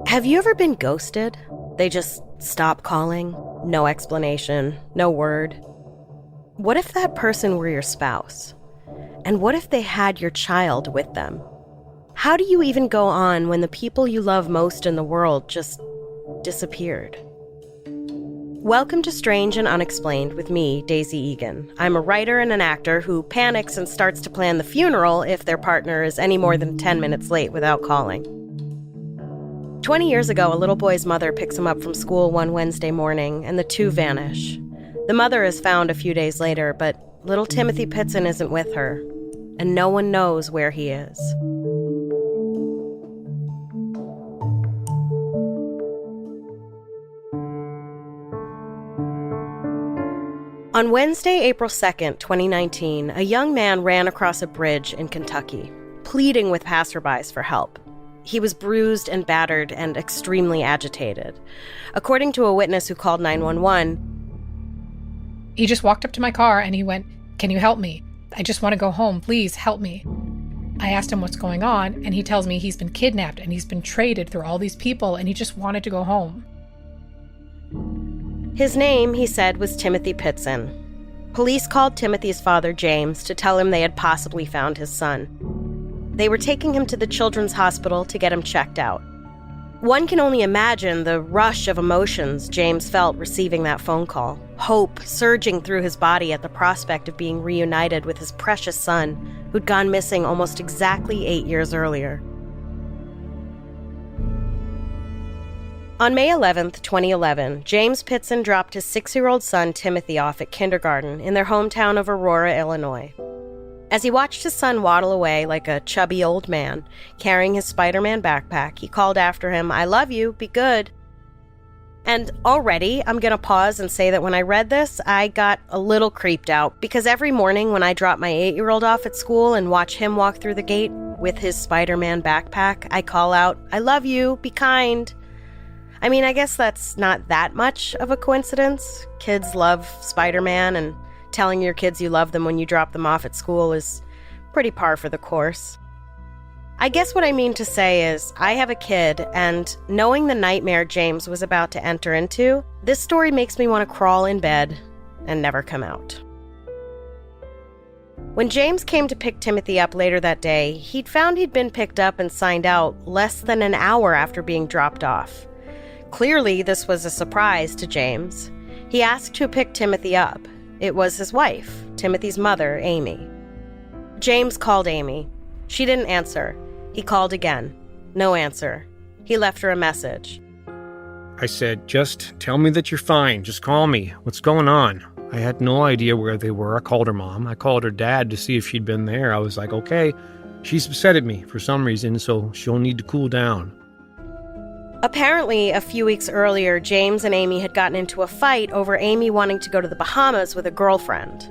Have you ever been ghosted? They just stop calling, no explanation, no word. What if that person were your spouse? And what if they had your child with them? How do you even go on when the people you love most in the world just disappeared? Welcome to Strange and Unexplained with me, Daisy Egan. I'm a writer and an actor who panics and starts to plan the funeral if their partner is any more than 10 minutes late without calling. 20 years ago, a little boy's mother picks him up from school one Wednesday morning, and the two vanish. The mother is found a few days later, but little Timmothy Pitzen isn't with her, and no one knows where he is. On Wednesday, April 2nd, 2019, a young man ran across a bridge in Kentucky, pleading with passerbys for help. He was bruised and battered and extremely agitated. According to a witness who called 911, he just walked up to my car and he went, "Can you help me? I just want to go home. Please help me." I asked him what's going on, and he tells me he's been kidnapped and he's been traded through all these people and he just wanted to go home. His name, he said, was Timmothy Pitzen. Police called Timothy's father, James, to tell him they had possibly found his son. They were taking him to the children's hospital to get him checked out. One can only imagine the rush of emotions James felt receiving that phone call, hope surging through his body at the prospect of being reunited with his precious son, who'd gone missing almost exactly 8 years earlier. On May 11th, 2011, James Pitzen dropped his 6-year-old son Timothy off at kindergarten in their hometown of Aurora, Illinois. As he watched his son waddle away like a chubby old man, carrying his Spider-Man backpack, he called after him, "I love you, be good." And already, I'm going to pause and say that when I read this, I got a little creeped out, because every morning when I drop my 8-year-old off at school and watch him walk through the gate with his Spider-Man backpack, I call out, "I love you, be kind." I mean, I guess that's not that much of a coincidence. Kids love Spider-Man, and telling your kids you love them when you drop them off at school is pretty par for the course. I guess what I mean to say is, I have a kid, and knowing the nightmare James was about to enter into, this story makes me want to crawl in bed and never come out. When James came to pick Timothy up later that day, he'd found he'd been picked up and signed out less than an hour after being dropped off. Clearly, this was a surprise to James. He asked who picked Timothy up. It was his wife, Timothy's mother, Amy. James called Amy. She didn't answer. He called again. No answer. He left her a message. I said, "Just tell me that you're fine. Just call me. What's going on?" I had no idea where they were. I called her mom. I called her dad to see if she'd been there. I was like, okay, she's upset at me for some reason, so she'll need to cool down. Apparently, a few weeks earlier, James and Amy had gotten into a fight over Amy wanting to go to the Bahamas with a girlfriend.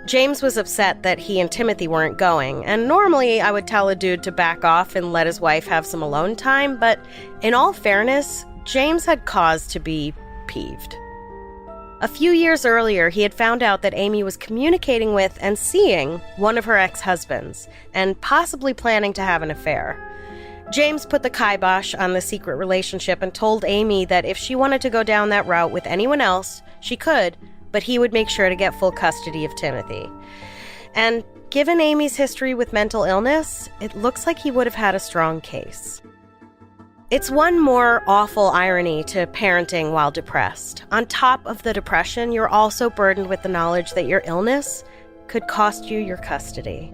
James was upset that he and Timothy weren't going, and normally I would tell a dude to back off and let his wife have some alone time, but in all fairness, James had cause to be peeved. A few years earlier, he had found out that Amy was communicating with and seeing one of her ex-husbands, and possibly planning to have an affair. James put the kibosh on the secret relationship and told Amy that if she wanted to go down that route with anyone else, she could, but he would make sure to get full custody of Timothy. And given Amy's history with mental illness, it looks like he would have had a strong case. It's one more awful irony to parenting while depressed. On top of the depression, you're also burdened with the knowledge that your illness could cost you your custody.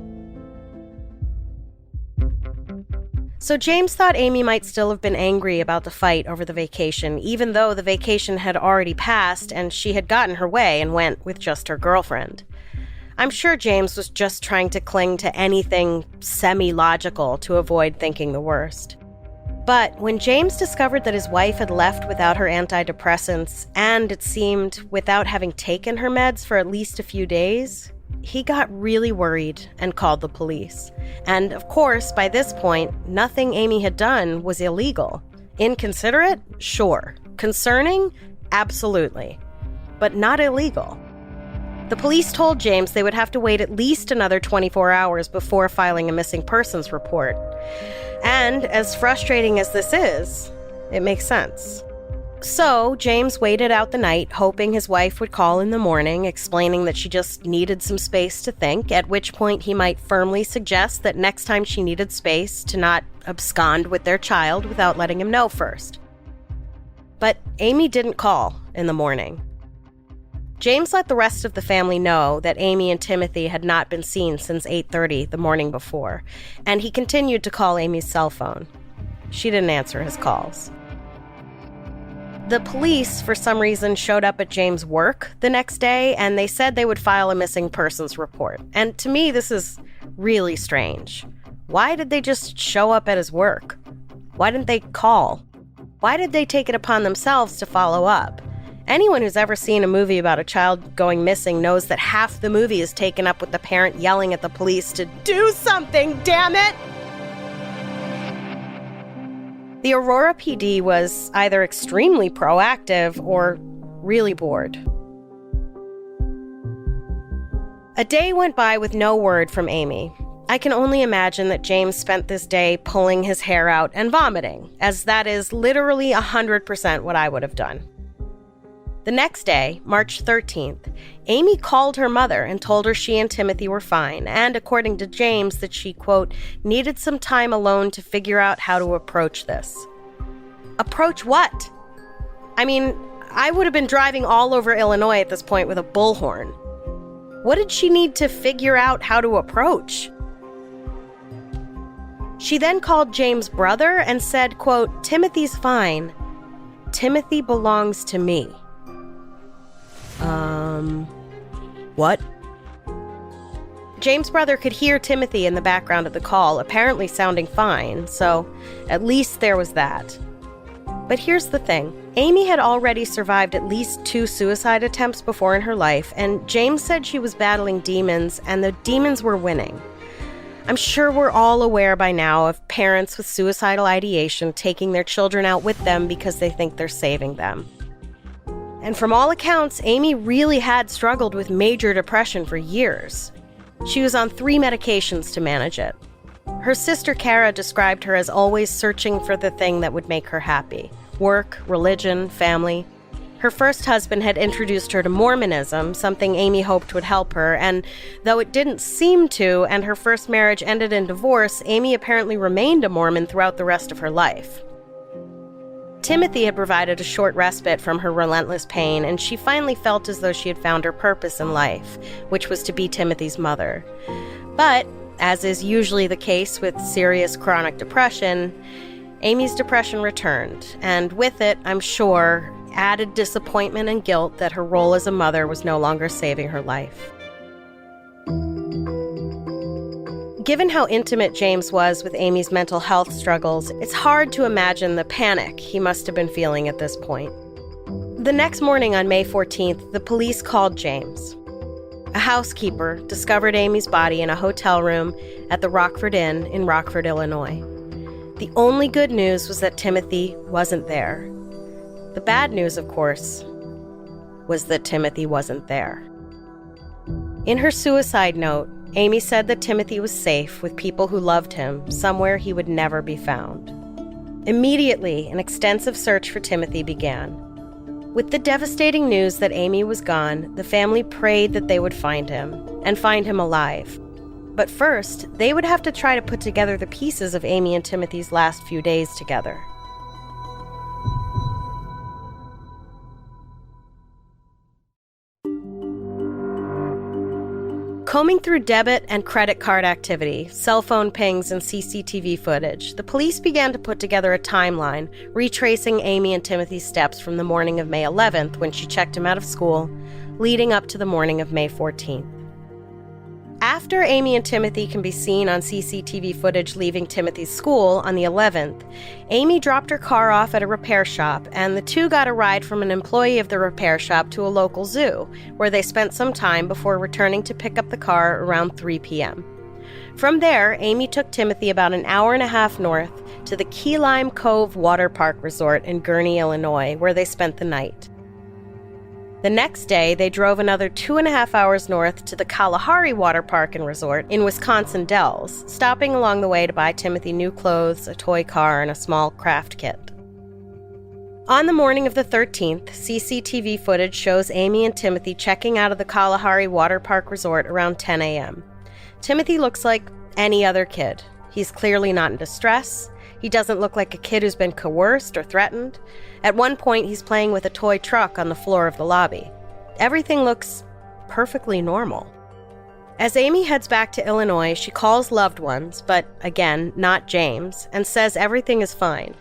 So James thought Amy might still have been angry about the fight over the vacation, even though the vacation had already passed and she had gotten her way and went with just her girlfriend. I'm sure James was just trying to cling to anything semi-logical to avoid thinking the worst. But when James discovered that his wife had left without her antidepressants, and it seemed without having taken her meds for at least a few days, he got really worried and called the police. And of course, by this point, nothing Amy had done was illegal. Inconsiderate? Sure. Concerning? Absolutely. But not illegal. The police told James they would have to wait at least another 24 hours before filing a missing persons report. And as frustrating as this is, it makes sense. So James waited out the night, hoping his wife would call in the morning, explaining that she just needed some space to think, at which point he might firmly suggest that next time she needed space to not abscond with their child without letting him know first. But Amy didn't call in the morning. James let the rest of the family know that Amy and Timothy had not been seen since 8:30 the morning before, and he continued to call Amy's cell phone. She didn't answer his calls. The police, for some reason, showed up at James' work the next day, and they said they would file a missing persons report. And to me, this is really strange. Why did they just show up at his work? Why didn't they call? Why did they take it upon themselves to follow up? Anyone who's ever seen a movie about a child going missing knows that half the movie is taken up with the parent yelling at the police to do something, damn it! The Aurora PD was either extremely proactive or really bored. A day went by with no word from Amy. I can only imagine that James spent this day pulling his hair out and vomiting, as that is literally 100% what I would have done. The next day, March 13th, Amy called her mother and told her she and Timothy were fine, and according to James, that she, quote, needed some time alone to figure out how to approach this. Approach what? I mean, I would have been driving all over Illinois at this point with a bullhorn. What did she need to figure out how to approach? She then called James' brother and said, quote, Timothy's fine. Timothy belongs to me. What? James' brother could hear Timothy in the background of the call, apparently sounding fine, so at least there was that. But here's the thing. Amy had already survived at least 2 suicide attempts before in her life, and James said she was battling demons, and the demons were winning. I'm sure we're all aware by now of parents with suicidal ideation taking their children out with them because they think they're saving them. And from all accounts, Amy really had struggled with major depression for years. She was on 3 medications to manage it. Her sister Kara described her as always searching for the thing that would make her happy. Work, religion, family. Her first husband had introduced her to Mormonism, something Amy hoped would help her, and though it didn't seem to, and her first marriage ended in divorce, Amy apparently remained a Mormon throughout the rest of her life. Timothy had provided a short respite from her relentless pain, and she finally felt as though she had found her purpose in life, which was to be Timothy's mother. But, as is usually the case with serious chronic depression, Amy's depression returned, and with it, I'm sure, added disappointment and guilt that her role as a mother was no longer saving her life. Given how intimate James was with Amy's mental health struggles, it's hard to imagine the panic he must have been feeling at this point. The next morning on May 14th, the police called James. A housekeeper discovered Amy's body in a hotel room at the Rockford Inn in Rockford, Illinois. The only good news was that Timothy wasn't there. The bad news, of course, was that Timothy wasn't there. In her suicide note, Amy said that Timothy was safe with people who loved him, somewhere he would never be found. Immediately, an extensive search for Timothy began. With the devastating news that Amy was gone, the family prayed that they would find him, and find him alive. But first, they would have to try to put together the pieces of Amy and Timothy's last few days together. Combing through debit and credit card activity, cell phone pings, and CCTV footage, the police began to put together a timeline, retracing Amy and Timothy's steps from the morning of May 11th, when she checked him out of school, leading up to the morning of May 14th. After Amy and Timothy can be seen on CCTV footage leaving Timothy's school on the 11th, Amy dropped her car off at a repair shop, and the two got a ride from an employee of the repair shop to a local zoo, where they spent some time before returning to pick up the car around 3 p.m. From there, Amy took Timothy about an hour and a half north to the Key Lime Cove Water Park Resort in Gurnee, Illinois, where they spent the night. The next day, they drove another 2.5 hours north to the Kalahari Water Park and Resort in Wisconsin Dells, stopping along the way to buy Timothy new clothes, a toy car, and a small craft kit. On the morning of the 13th, CCTV footage shows Amy and Timothy checking out of the Kalahari Water Park Resort around 10 a.m. Timothy looks like any other kid. He's clearly not in distress. He doesn't look like a kid who's been coerced or threatened. At one point, he's playing with a toy truck on the floor of the lobby. Everything looks perfectly normal. As Amy heads back to Illinois, she calls loved ones, but again, not James, and says everything is fine.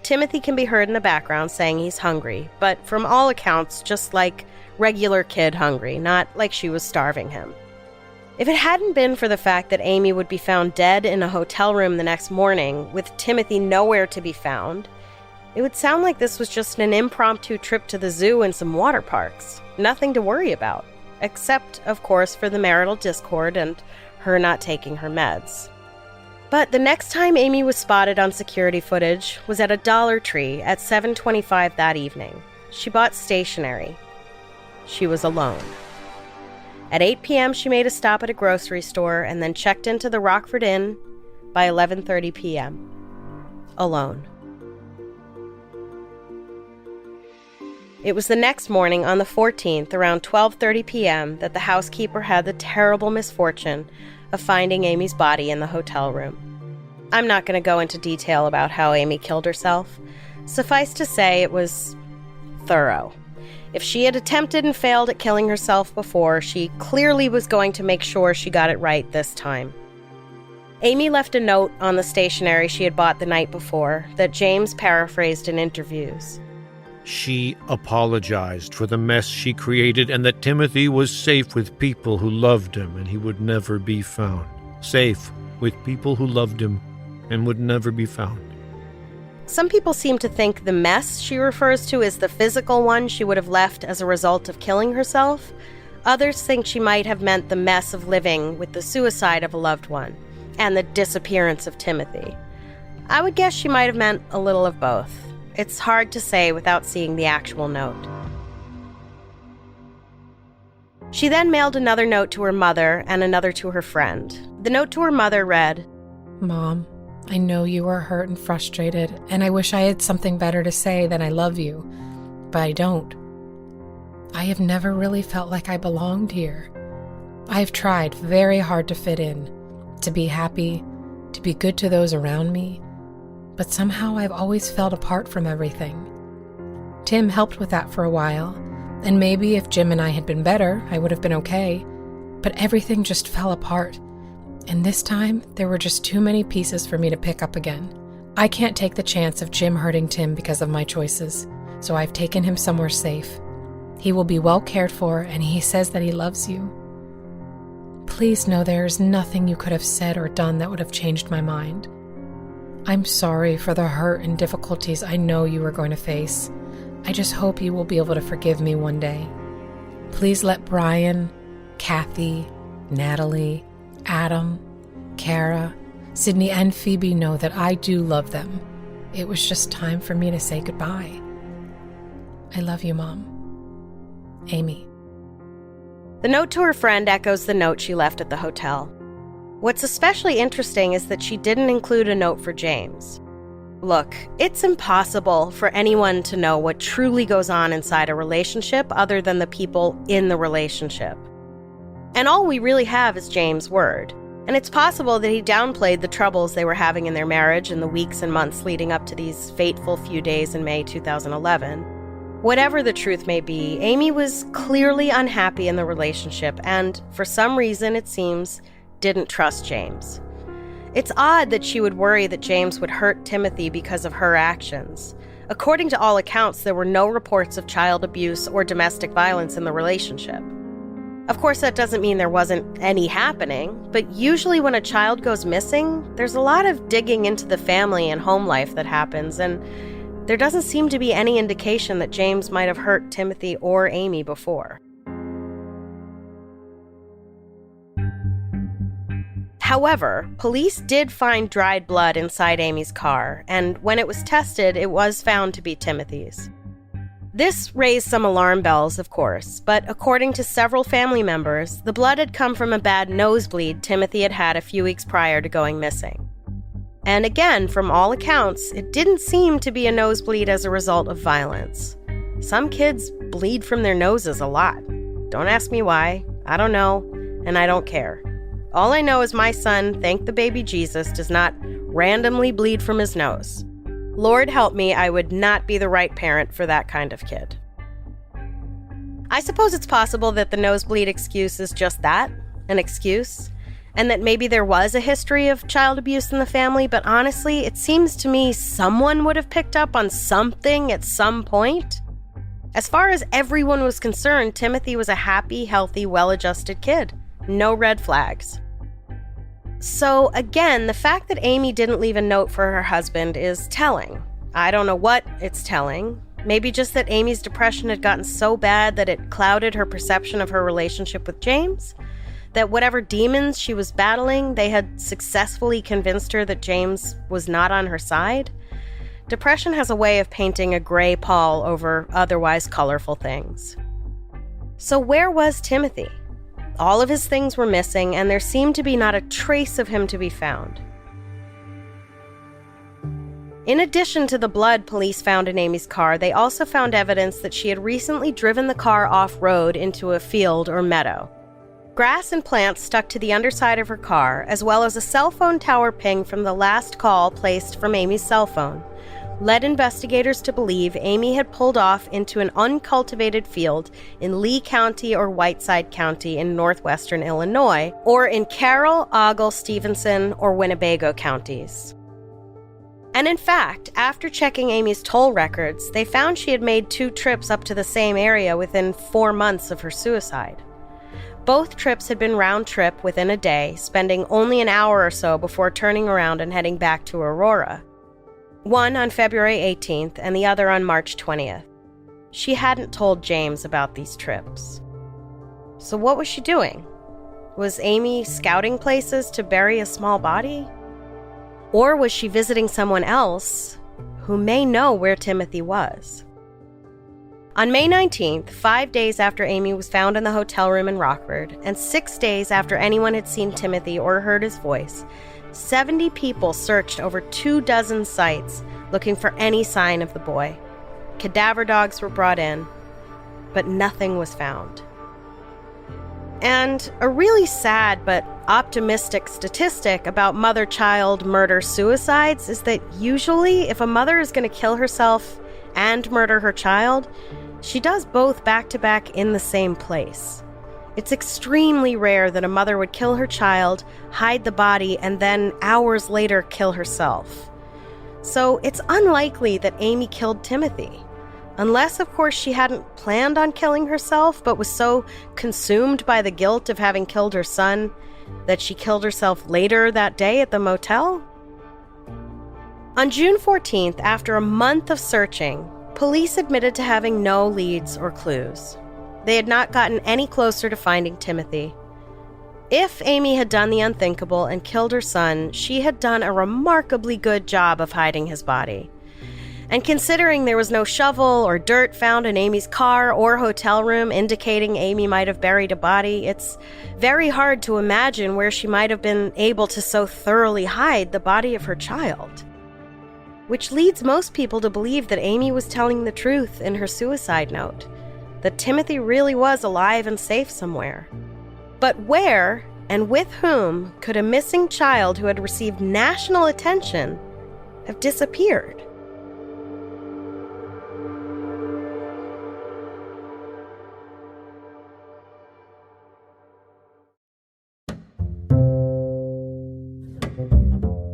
Timothy can be heard in the background saying he's hungry, but from all accounts, just like regular kid hungry, not like she was starving him. If it hadn't been for the fact that Amy would be found dead in a hotel room the next morning, with Timothy nowhere to be found, it would sound like this was just an impromptu trip to the zoo and some water parks. Nothing to worry about, except, of course, for the marital discord and her not taking her meds. But the next time Amy was spotted on security footage was at a Dollar Tree at 7:25 that evening. She bought stationery. She was alone. At 8 p.m., she made a stop at a grocery store and then checked into the Rockford Inn by 11:30 p.m. Alone. It was the next morning on the 14th, around 12:30 p.m., that the housekeeper had the terrible misfortune of finding Amy's body in the hotel room. I'm not going to go into detail about how Amy killed herself. Suffice to say, it was thorough. If she had attempted and failed at killing herself before, she clearly was going to make sure she got it right this time. Amy left a note on the stationery she had bought the night before that James paraphrased in interviews. She apologized for the mess she created and that Timothy was safe with people who loved him and he would never be found. Safe with people who loved him and would never be found. Some people seem to think the mess she refers to is the physical one she would have left as a result of killing herself. Others think she might have meant the mess of living with the suicide of a loved one and the disappearance of Timothy. I would guess she might have meant a little of both. It's hard to say without seeing the actual note. She then mailed another note to her mother and another to her friend. The note to her mother read, Mom, I know you are hurt and frustrated, and I wish I had something better to say than I love you, but I don't. I have never really felt like I belonged here. I have tried very hard to fit in, to be happy, to be good to those around me, but somehow I've always felt apart from everything. Tim helped with that for a while, and maybe if Jim and I had been better, I would have been okay, but everything just fell apart. And this time, there were just too many pieces for me to pick up again. I can't take the chance of Jim hurting Tim because of my choices, so I've taken him somewhere safe. He will be well cared for, and he says that he loves you. Please know there is nothing you could have said or done that would have changed my mind. I'm sorry for the hurt and difficulties I know you are going to face. I just hope you will be able to forgive me one day. Please let Brian, Kathy, Natalie, Adam, Kara, Sydney, and Phoebe know that I do love them. It was just time for me to say goodbye. I love you, Mom. Amy. The note to her friend echoes the note she left at the hotel. What's especially interesting is that she didn't include a note for James. Look, it's impossible for anyone to know what truly goes on inside a relationship other than the people in the relationship. And all we really have is James' word. And it's possible that he downplayed the troubles they were having in their marriage in the weeks and months leading up to these fateful few days in May 2011. Whatever the truth may be, Amy was clearly unhappy in the relationship and, for some reason, it seems, didn't trust James. It's odd that she would worry that James would hurt Timothy because of her actions. According to all accounts, there were no reports of child abuse or domestic violence in the relationship. Of course, that doesn't mean there wasn't any happening, but usually when a child goes missing, there's a lot of digging into the family and home life that happens, and there doesn't seem to be any indication that James might have hurt Timothy or Amy before. However, police did find dried blood inside Amy's car, and when it was tested, it was found to be Timothy's. This raised some alarm bells, of course, but according to several family members, the blood had come from a bad nosebleed Timothy had had a few weeks prior to going missing. And again, from all accounts, it didn't seem to be a nosebleed as a result of violence. Some kids bleed from their noses a lot. Don't ask me why. I don't know, and I don't care. All I know is my son, thank the baby Jesus, does not randomly bleed from his nose. Lord help me, I would not be the right parent for that kind of kid. I suppose it's possible that the nosebleed excuse is just that, an excuse, and that maybe there was a history of child abuse in the family, but honestly, it seems to me someone would have picked up on something at some point. As far as everyone was concerned, Timothy was a happy, healthy, well-adjusted kid. No red flags. So again, the fact that Amy didn't leave a note for her husband is telling. I don't know what it's telling. Maybe just that Amy's depression had gotten so bad that it clouded her perception of her relationship with James. That whatever demons she was battling, they had successfully convinced her that James was not on her side. Depression has a way of painting a gray pall over otherwise colorful things. So where was Timothy? All of his things were missing, and there seemed to be not a trace of him to be found. In addition to the blood police found in Amy's car, they also found evidence that she had recently driven the car off-road into a field or meadow. Grass and plants stuck to the underside of her car, as well as a cell phone tower ping from the last call placed from Amy's cell phone, led investigators to believe Amy had pulled off into an uncultivated field in Lee County or Whiteside County in northwestern Illinois, or in Carroll, Ogle, Stevenson, or Winnebago counties. And in fact, after checking Amy's toll records, they found she had made 2 trips up to the same area within 4 months of her suicide. Both trips had been round-trip within a day, spending only an hour or so before turning around and heading back to Aurora. One on February 18th and the other on March 20th. She hadn't told James about these trips. So what was she doing? Was Amy scouting places to bury a small body? Or was she visiting someone else who may know where Timothy was? On May 19th, 5 days after Amy was found in the hotel room in Rockford, and 6 days after anyone had seen Timothy or heard his voice, 70 people searched over 24 sites looking for any sign of the boy. Cadaver dogs were brought in, but nothing was found. And a really sad but optimistic statistic about mother-child murder-suicides is that usually if a mother is going to kill herself and murder her child, she does both back-to-back in the same place. It's extremely rare that a mother would kill her child, hide the body, and then hours later kill herself. So it's unlikely that Amy killed Timothy. Unless, of course, she hadn't planned on killing herself, but was so consumed by the guilt of having killed her son that she killed herself later that day at the motel. On June 14th, after a month of searching, police admitted to having no leads or clues. They had not gotten any closer to finding Timothy. If Amy had done the unthinkable and killed her son, she had done a remarkably good job of hiding his body. And considering there was no shovel or dirt found in Amy's car or hotel room indicating Amy might have buried a body, it's very hard to imagine where she might have been able to so thoroughly hide the body of her child. Which leads most people to believe that Amy was telling the truth in her suicide note, that Timothy really was alive and safe somewhere. But where and with whom could a missing child who had received national attention have disappeared?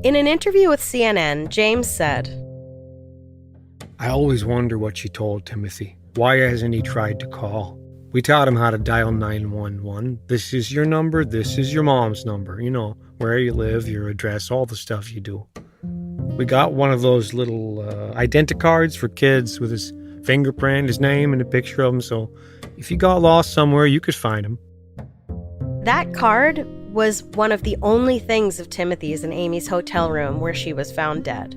In an interview with CNN, James said, I always wonder what she told Timothy. Why hasn't he tried to call? We taught him how to dial 911. This is your number, this is your mom's number. You know, where you live, your address, all the stuff you do. We got one of those little identicards for kids with his fingerprint, his name, and a picture of him. So if you got lost somewhere, you could find him. That card was one of the only things of Timothy's in Amy's hotel room where she was found dead.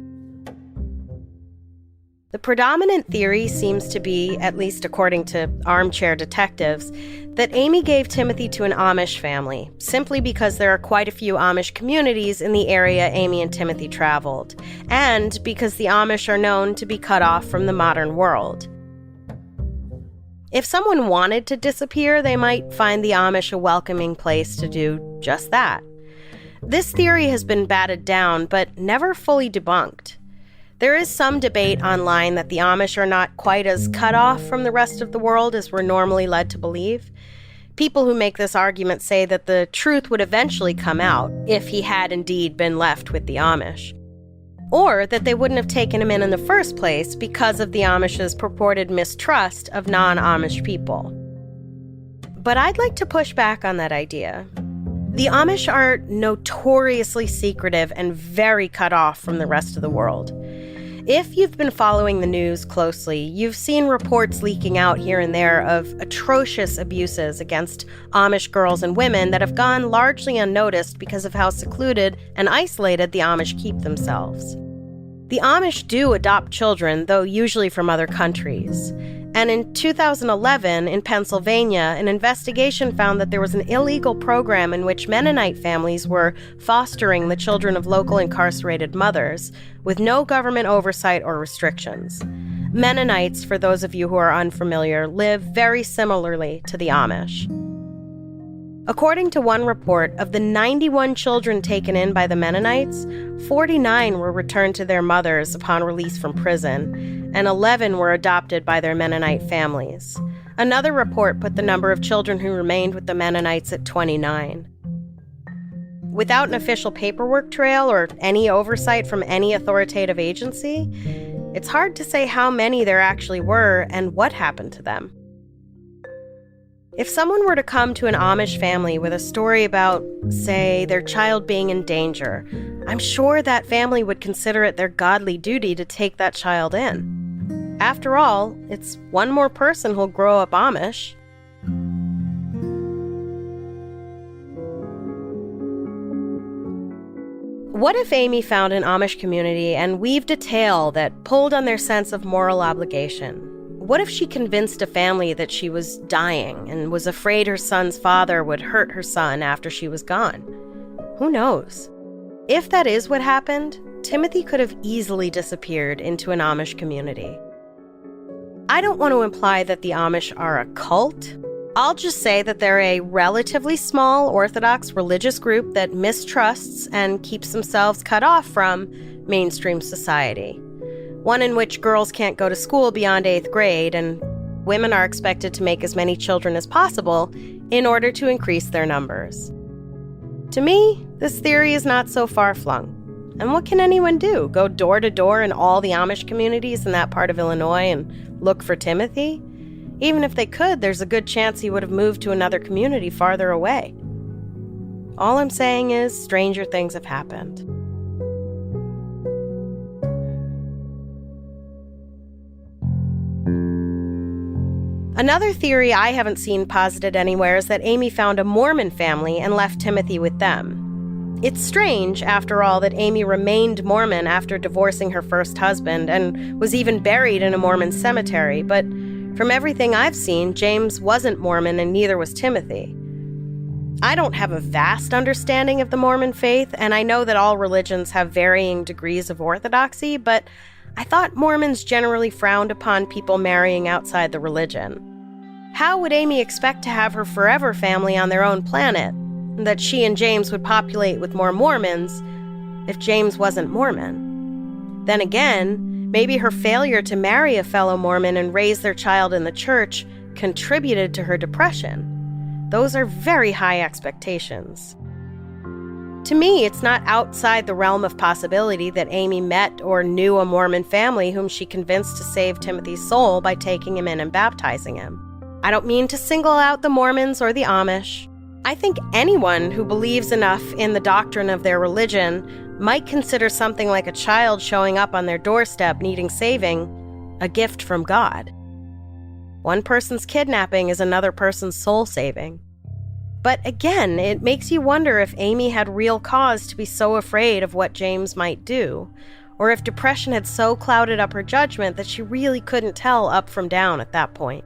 The predominant theory seems to be, at least according to armchair detectives, that Amy gave Timothy to an Amish family, simply because there are quite a few Amish communities in the area Amy and Timothy traveled, and because the Amish are known to be cut off from the modern world. If someone wanted to disappear, they might find the Amish a welcoming place to do just that. This theory has been batted down, but never fully debunked. There is some debate online that the Amish are not quite as cut off from the rest of the world as we're normally led to believe. People who make this argument say that the truth would eventually come out if he had indeed been left with the Amish. Or that they wouldn't have taken him in the first place because of the Amish's purported mistrust of non-Amish people. But I'd like to push back on that idea. The Amish are notoriously secretive and very cut off from the rest of the world. If you've been following the news closely, you've seen reports leaking out here and there of atrocious abuses against Amish girls and women that have gone largely unnoticed because of how secluded and isolated the Amish keep themselves. The Amish do adopt children, though usually from other countries. And in 2011, in Pennsylvania, an investigation found that there was an illegal program in which Mennonite families were fostering the children of local incarcerated mothers, with no government oversight or restrictions. Mennonites, for those of you who are unfamiliar, live very similarly to the Amish. According to one report, of the 91 children taken in by the Mennonites, 49 were returned to their mothers upon release from prison, and 11 were adopted by their Mennonite families. Another report put the number of children who remained with the Mennonites at 29. Without an official paperwork trail or any oversight from any authoritative agency, it's hard to say how many there actually were and what happened to them. If someone were to come to an Amish family with a story about, say, their child being in danger, I'm sure that family would consider it their godly duty to take that child in. After all, it's one more person who'll grow up Amish. What if Amy found an Amish community and weaved a tale that pulled on their sense of moral obligation? What if she convinced a family that she was dying and was afraid her son's father would hurt her son after she was gone? Who knows? If that is what happened, Timothy could have easily disappeared into an Amish community. I don't want to imply that the Amish are a cult. I'll just say that they're a relatively small Orthodox religious group that mistrusts and keeps themselves cut off from mainstream society. One in which girls can't go to school beyond 8th grade, and women are expected to make as many children as possible in order to increase their numbers. To me, this theory is not so far-flung. And what can anyone do? Go door to door in all the Amish communities in that part of Illinois and look for Timothy? Even if they could, there's a good chance he would have moved to another community farther away. All I'm saying is, stranger things have happened. Another theory I haven't seen posited anywhere is that Amy found a Mormon family and left Timothy with them. It's strange, after all, that Amy remained Mormon after divorcing her first husband and was even buried in a Mormon cemetery, but from everything I've seen, James wasn't Mormon and neither was Timothy. I don't have a vast understanding of the Mormon faith, and I know that all religions have varying degrees of orthodoxy, but I thought Mormons generally frowned upon people marrying outside the religion. How would Amy expect to have her forever family on their own planet, that she and James would populate with more Mormons, if James wasn't Mormon? Then again, maybe her failure to marry a fellow Mormon and raise their child in the church contributed to her depression. Those are very high expectations. To me, it's not outside the realm of possibility that Amy met or knew a Mormon family whom she convinced to save Timothy's soul by taking him in and baptizing him. I don't mean to single out the Mormons or the Amish. I think anyone who believes enough in the doctrine of their religion might consider something like a child showing up on their doorstep needing saving a gift from God. One person's kidnapping is another person's soul saving. But again, it makes you wonder if Amy had real cause to be so afraid of what James might do, or if depression had so clouded up her judgment that she really couldn't tell up from down at that point.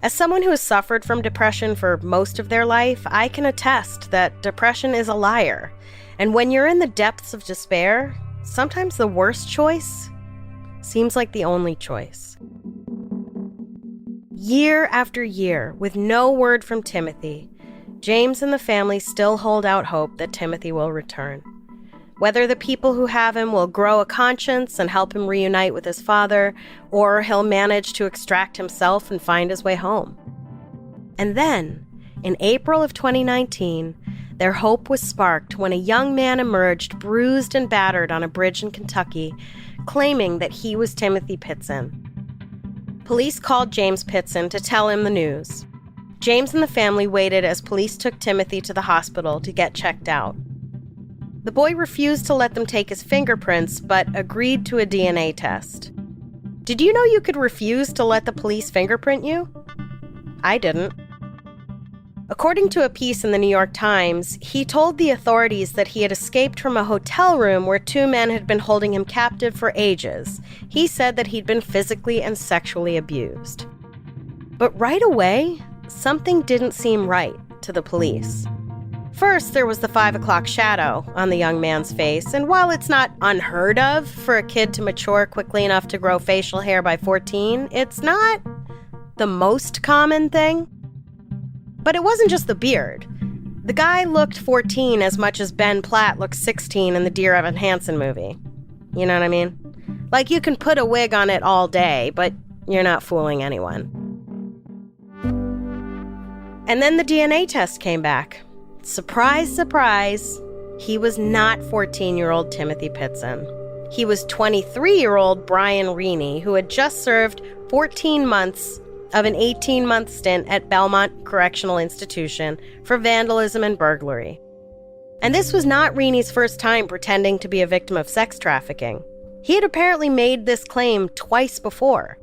As someone who has suffered from depression for most of their life, I can attest that depression is a liar. And when you're in the depths of despair, sometimes the worst choice seems like the only choice. Year after year, with no word from Timothy, James and the family still hold out hope that Timothy will return. Whether the people who have him will grow a conscience and help him reunite with his father, or he'll manage to extract himself and find his way home. And then, in April of 2019, their hope was sparked when a young man emerged bruised and battered on a bridge in Kentucky, claiming that he was Timmothy Pitzen. Police called James Pitzen to tell him the news. James and the family waited as police took Timothy to the hospital to get checked out. The boy refused to let them take his fingerprints, but agreed to a DNA test. Did you know you could refuse to let the police fingerprint you? I didn't. According to a piece in the New York Times, he told the authorities that he had escaped from a hotel room where two men had been holding him captive for ages. He said that he'd been physically and sexually abused. But right away, something didn't seem right to the police. First, there was the 5 o'clock shadow on the young man's face, and while it's not unheard of for a kid to mature quickly enough to grow facial hair by 14, it's not the most common thing. But it wasn't just the beard. The guy looked 14 as much as Ben Platt looked 16 in the Dear Evan Hansen movie. You know what I mean? Like, you can put a wig on it all day, but you're not fooling anyone. And then the DNA test came back. Surprise, surprise, he was not 14-year-old Timmothy Pitzen. He was 23-year-old Brian Reaney, who had just served 14 months of an 18-month stint at Belmont Correctional Institution for vandalism and burglary. And this was not Reaney's first time pretending to be a victim of sex trafficking. He had apparently made this claim twice before.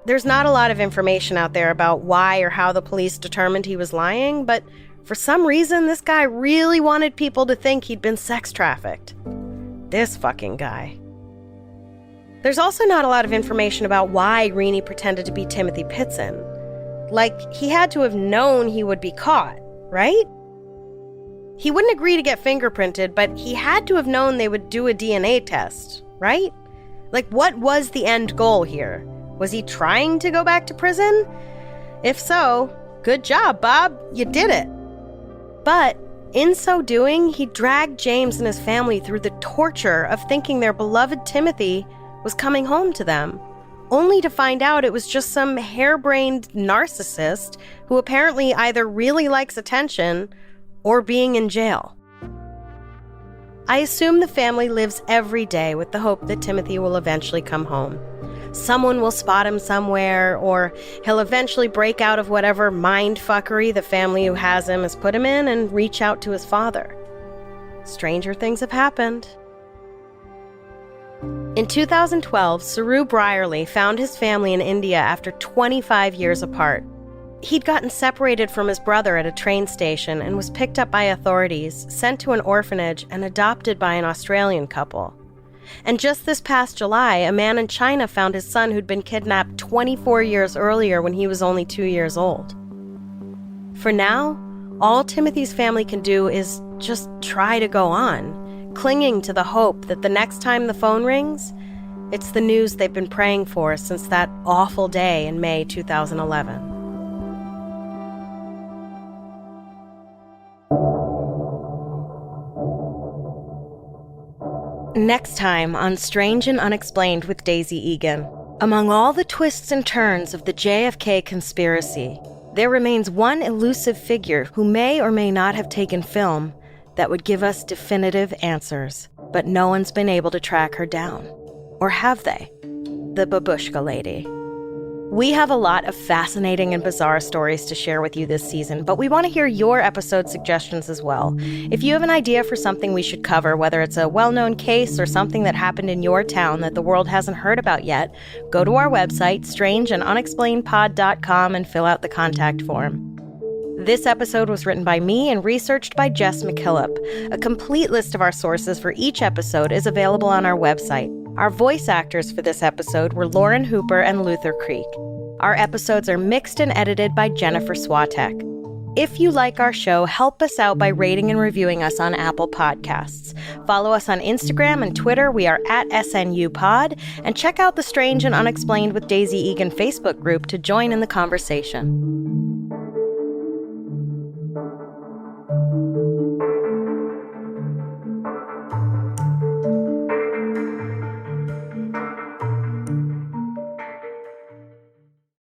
There's not a lot of information out there about why or how the police determined he was lying, but for some reason, this guy really wanted people to think he'd been sex trafficked. This fucking guy. There's also not a lot of information about why Reaney pretended to be Timmothy Pitzen. Like, he had to have known he would be caught, right? He wouldn't agree to get fingerprinted, but he had to have known they would do a DNA test, right? Like, what was the end goal here? Was he trying to go back to prison? If so, good job, Bob. You did it. But in so doing, he dragged James and his family through the torture of thinking their beloved Timothy was coming home to them, only to find out it was just some harebrained narcissist who apparently either really likes attention or being in jail. I assume the family lives every day with the hope that Timothy will eventually come home. Someone will spot him somewhere, or he'll eventually break out of whatever mindfuckery the family who has him has put him in and reach out to his father. Stranger things have happened. In 2012, Saru Brierley found his family in India after 25 years apart. He'd gotten separated from his brother at a train station and was picked up by authorities, sent to an orphanage, and adopted by an Australian couple. And just this past July, a man in China found his son who'd been kidnapped 24 years earlier when he was only 2 years old. For now, all Timothy's family can do is just try to go on, clinging to the hope that the next time the phone rings, it's the news they've been praying for since that awful day in May 2011. Next time on Strange and Unexplained with Daisy Egan. Among all the twists and turns of the JFK conspiracy, there remains one elusive figure who may or may not have taken film that would give us definitive answers, but no one's been able to track her down. Or have they? The Babushka Lady. We have a lot of fascinating and bizarre stories to share with you this season, but we want to hear your episode suggestions as well. If you have an idea for something we should cover, whether it's a well-known case or something that happened in your town that the world hasn't heard about yet, go to our website, strangeandunexplainedpod.com, and fill out the contact form. This episode was written by me and researched by Jess McKillop. A complete list of our sources for each episode is available on our website. Our voice actors for this episode were Lauren Hooper and Luther Creek. Our episodes are mixed and edited by Jennifer Swatek. If you like our show, help us out by rating and reviewing us on Apple Podcasts. Follow us on Instagram and Twitter. We are at SNUpod. And check out the Strange and Unexplained with Daisy Egan Facebook group to join in the conversation.